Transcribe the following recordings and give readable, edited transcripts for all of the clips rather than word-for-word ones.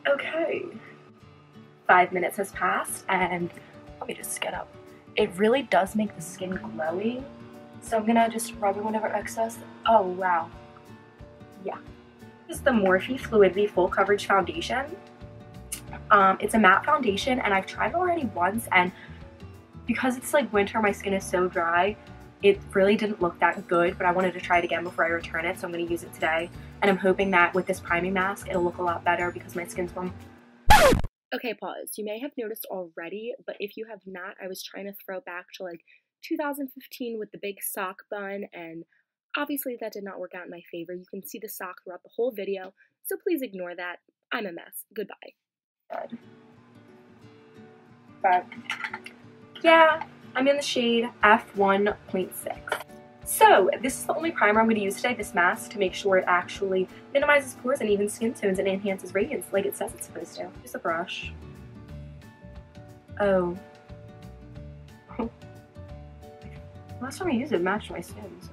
Okay, 5 minutes has passed and let me just get up. It really does make the skin glowy, so I'm gonna just rub it whenever excess. Oh wow, yeah. This is the Morphe Fluidity Full Coverage Foundation. It's a matte foundation and I've tried it already once, and because it's like winter, my skin is so dry, it really didn't look that good, but I wanted to try it again before I return it, so I'm going to use it today. And I'm hoping that with this priming mask, it'll look a lot better because my skin's warm. Okay, pause. You may have noticed already, but if you have not, I was trying to throw back to like 2015 with the big sock bun, and obviously that did not work out in my favor. You can see the sock throughout the whole video, so please ignore that. I'm a mess. Goodbye. Good. But yeah, I'm in the shade F1.6. So this is the only primer I'm going to use today, this mask, to make sure it actually minimizes pores and even skin tones and enhances radiance like it says it's supposed to. Just a brush. Oh. Last time I used it matched my skin, so.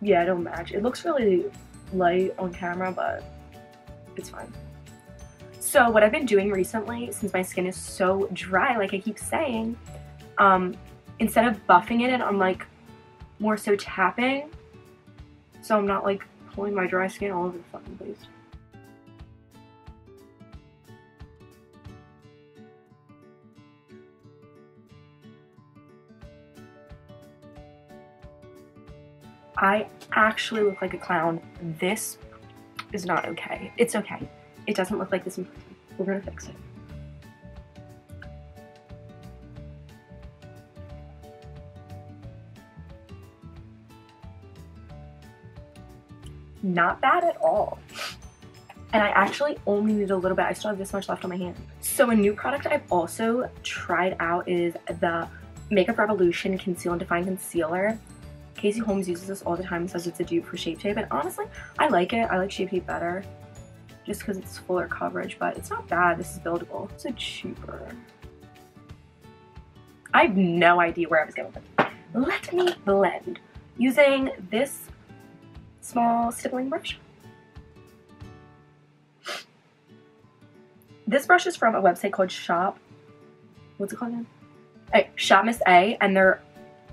Yeah, it don't match. It looks really light on camera, but it's fine. So what I've been doing recently, since my skin is so dry, like I keep saying, instead of buffing it in, I'm like more so tapping, so I'm not like pulling my dry skin all over the fucking place. I actually look like a clown. This is not okay. It's okay. It doesn't look like this in person. We're gonna fix it. Not bad at all. And I actually only need a little bit. I still have this much left on my hand. So a new product I've also tried out is the Makeup Revolution Conceal and Define Concealer. Casey Holmes uses this all the time and says it's a dupe for Shape Tape, and honestly, I like it. I like Shape Tape better just because it's fuller coverage, but it's not bad. This is buildable. It's cheaper. I have no idea where I was going with it. Let me blend using this small stippling brush. This brush is from a website called what's it called again? Hey, Shop Miss A, and they're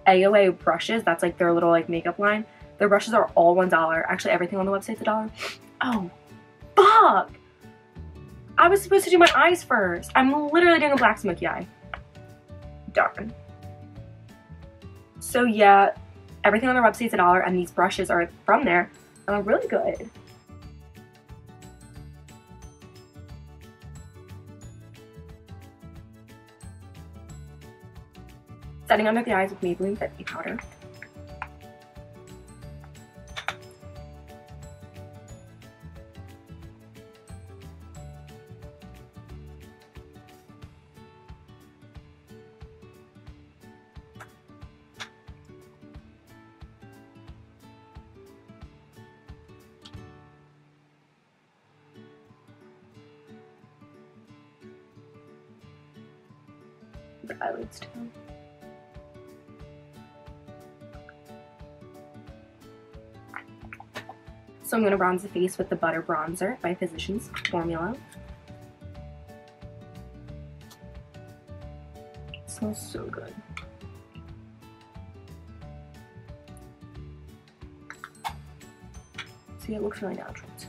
AOA brushes. That's like their little like makeup line. Their brushes are all $1. Actually, everything on the website's $1. Oh, fuck! I was supposed to do my eyes first. I'm literally doing a black smoky eye. Darn. So yeah, everything on their website's $1, and these brushes are from there, and are really good. Setting under the eyes with Maybelline Fit Me powder. The eyelids too. So I'm going to bronze the face with the Butter Bronzer by Physicians Formula. It smells so good. See, it looks really natural too.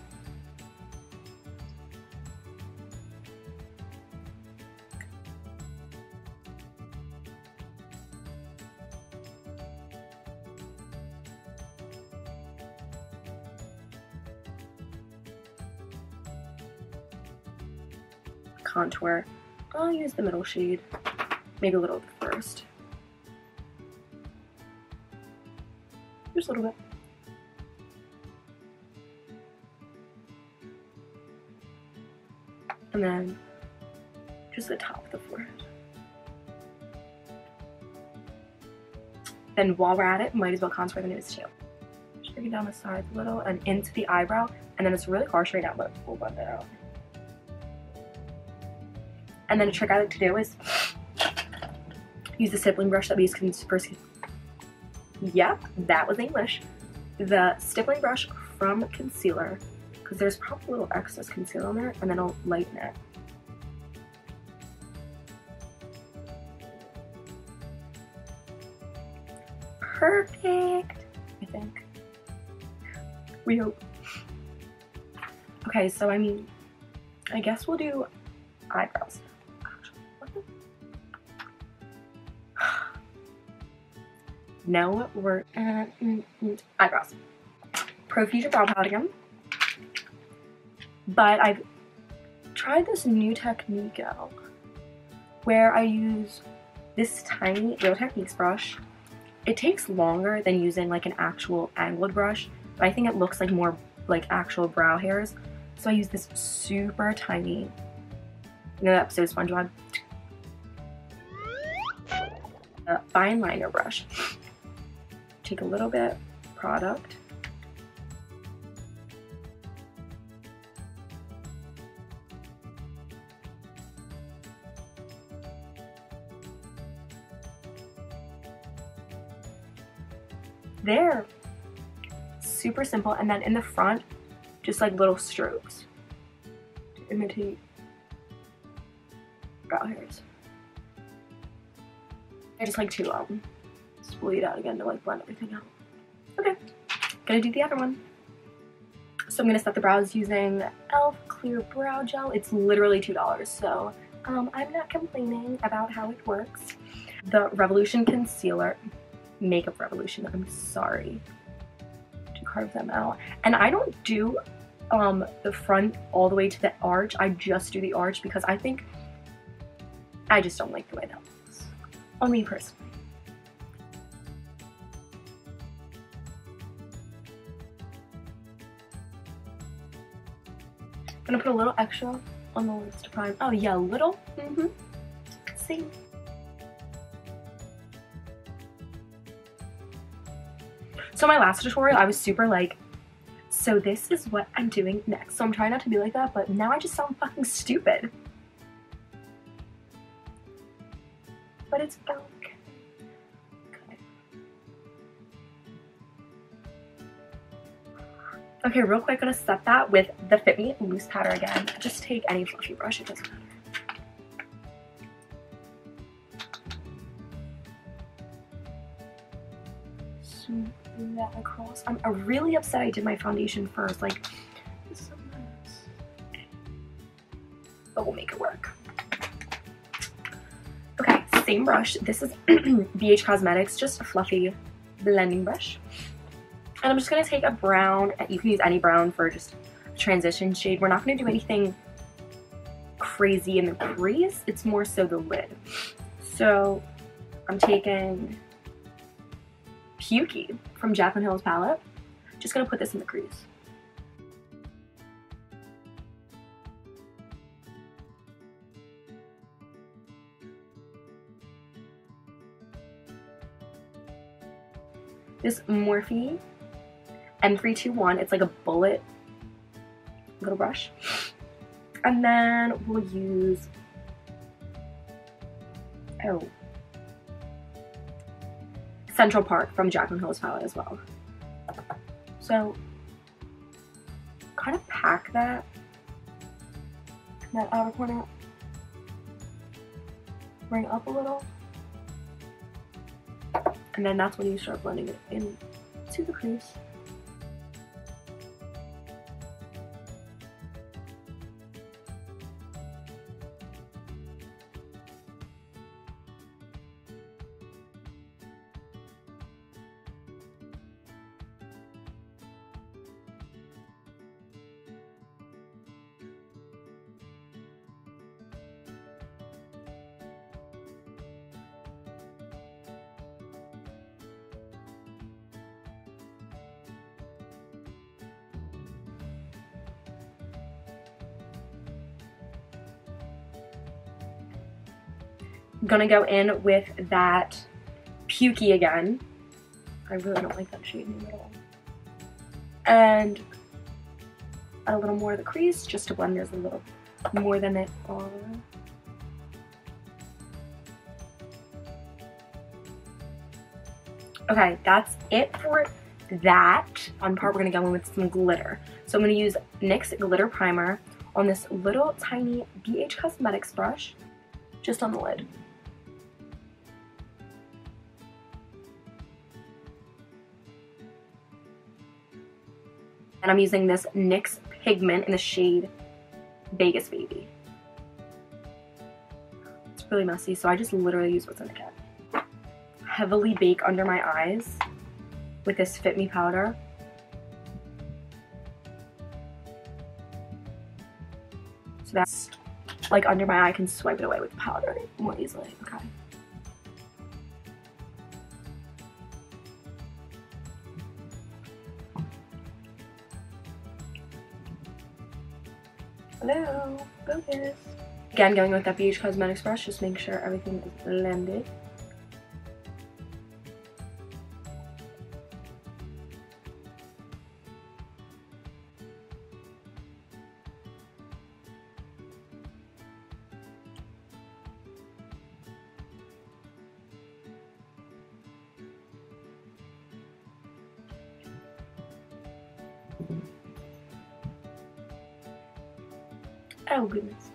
Contour. I'll use the middle shade, maybe a little first. Just a little bit. And then just the top of the forehead. Then while we're at it, might as well contour the nose too. Just bring it down the sides a little and into the eyebrow, and then it's really harsh right now, but we'll blend it out. And then a trick I like to do is use the stippling brush that we used for, yep, that was English. The stippling brush from concealer, because there's probably a little excess concealer on there, and then I'll lighten it. Perfect, I think. We hope. Okay, so I mean, I guess we'll do eyebrows. Actually, what the? No, we're eyebrows. Profusion brow palette again. But I've tried this new technique out where I use this tiny Real Techniques brush. It takes longer than using like an actual angled brush, but I think it looks like more like actual brow hairs. So I use this super tiny, you know that episode of SpongeBob? Fine liner brush. Take a little bit product. There. Super simple. And then in the front, just like little strokes to imitate brow hairs. I just like to spoolie it out again to like blend everything out. Okay, gonna do the other one. So I'm gonna set the brows using e.l.f. Clear Brow Gel. It's literally $2, so I'm not complaining about how it works. The Revolution Concealer, Makeup Revolution, I'm sorry, to carve them out. And I don't do the front all the way to the arch. I just do the arch because I think I just don't like the way that looks on me personally. I'm gonna put a little extra on the lids to prime. Oh yeah, a little. See. So my last tutorial, I was super like, so this is what I'm doing next. So I'm trying not to be like that, but now I just sound fucking stupid. But it's okay. Okay, real quick, gonna set that with the Fit Me loose powder again. Just take any fluffy brush, it doesn't matter. Swoop that across. I'm really upset I did my foundation first. Like, this is so nice. But we'll make it work. Okay, same brush. This is BH Cosmetics, just a fluffy blending brush. And I'm just going to take a brown, you can use any brown for just a transition shade. We're not going to do anything crazy in the crease, it's more so the lid. So I'm taking Pukey from Jaclyn Hill's palette. Just going to put this in the crease. This Morphe M321, it's like a bullet little brush. And then we'll use, Central Park from Jaclyn Hill's palette as well. So kind of pack that outer corner, bring up a little, and then that's when you start blending it into the crease. I'm gonna go in with that Pukey again. I really don't like that shade name at all. And a little more of the crease just to blend this a little more than it are. Okay, that's it for that. On part, we're gonna go in with some glitter. So I'm gonna use NYX Glitter Primer on this little tiny BH Cosmetics brush, just on the lid. And I'm using this NYX pigment in the shade Vegas Baby. It's really messy, so I just literally use what's in the kit. Heavily bake under my eyes with this Fit Me powder. So that's like under my eye, I can swipe it away with the powder more easily. Okay. Hello, focus. Again, going with that BH Cosmetics brush, just make sure everything is blended. Oh goodness.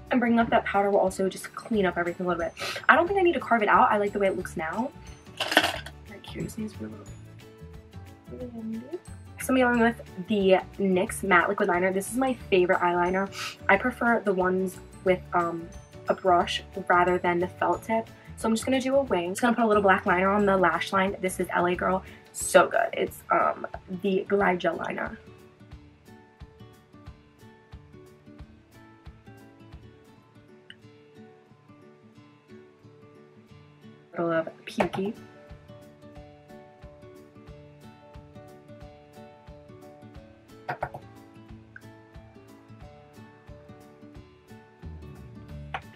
And bringing up that powder will also just clean up everything a little bit. I don't think I need to carve it out. I like the way it looks now. Very curious. So I'm going with the NYX Matte Liquid Liner. This is my favorite eyeliner. I prefer the ones with a brush rather than the felt tip. So I'm just going to do a wing. I'm just going to put a little black liner on the lash line. This is LA Girl. So good. It's the Glide Gel Liner. A little of Pukey.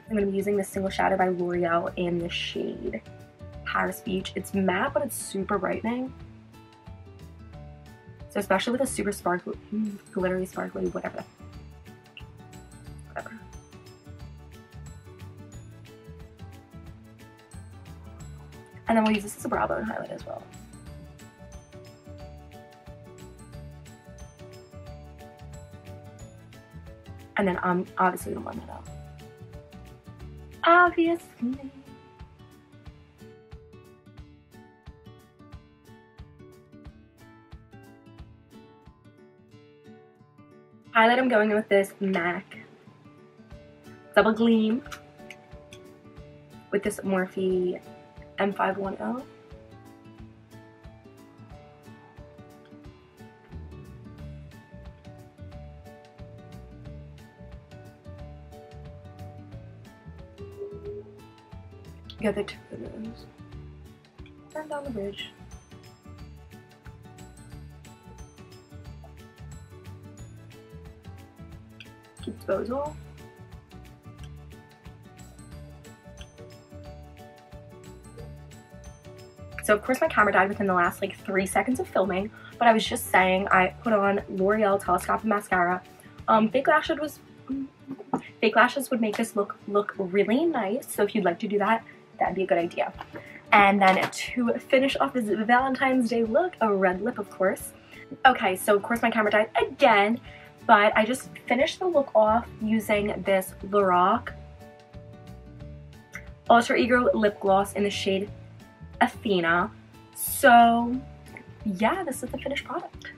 I'm going to be using this single shadow by L'Oreal in the shade Paris Beach. It's matte, but it's super brightening. So especially with a super sparkly, glittery, sparkly, whatever. And then we'll use this as a brow bone highlight as well. And then I'm obviously going to blend that out. Obviously. Highlight, I'm going with this MAC Double Gleam with this Morphe M510. Get the tip of the nose. Turn down the bridge. Keep those all. So of course my camera died within the last like 3 seconds of filming, but I was just saying I put on L'Oreal Telescopic Mascara. Fake lashes would make this look really nice, so if you'd like to do that, that'd be a good idea. And then to finish off this Valentine's Day look, a red lip, of course. Okay, so of course my camera died again, but I just finished the look off using this Lorac Ultra Ego Lip Gloss in the shade Athena. So yeah, this is the finished product.